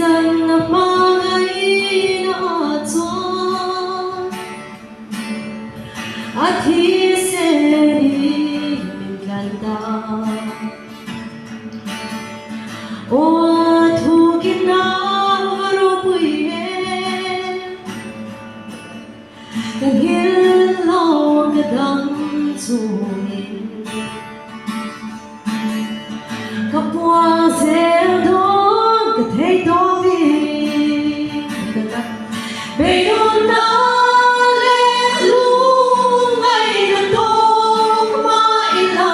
bisan na mga inato at hiseri ganda o tukin na marupuye kahilong gadang tungin kapwa seldon katay tobi bayon na lelung ay natong maila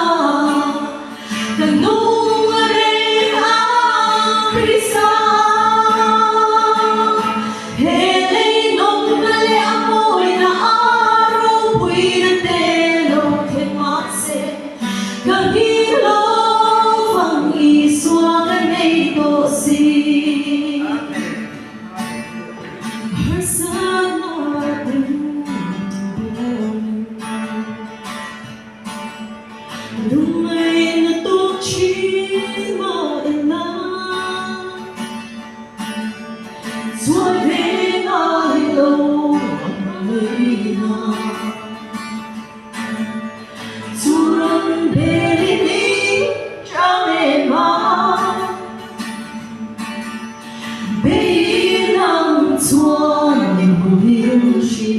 kanung rin ang risa helay nung nali amoy na araw buwi na telong kemase kahilo ang iswagan ay tosi lumay na tochi maila suave na ilo maila surang belini chamema beirang tuan buhirushi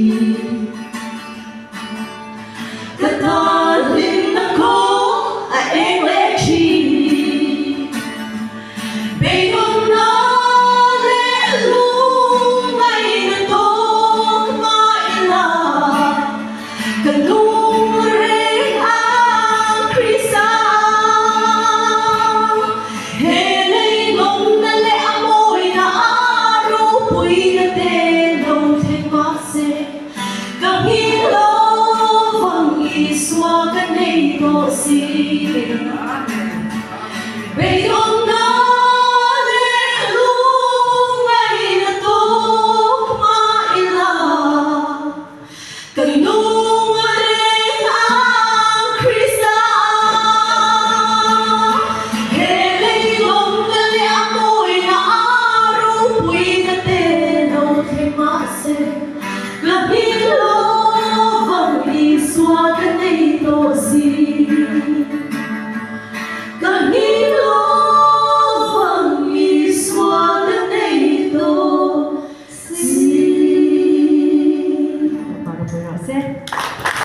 katalin ako ay elechi bayon na lelung ay natong maila kanung rin ang krisa helay nung nali amoy na araw puwi na telong temase kahilo iswagan ay tosi bayon na lelung ay natong maila kanung rin ang krista helay nung nali amoy na araw puwi na telong temase kahilo ang iswagan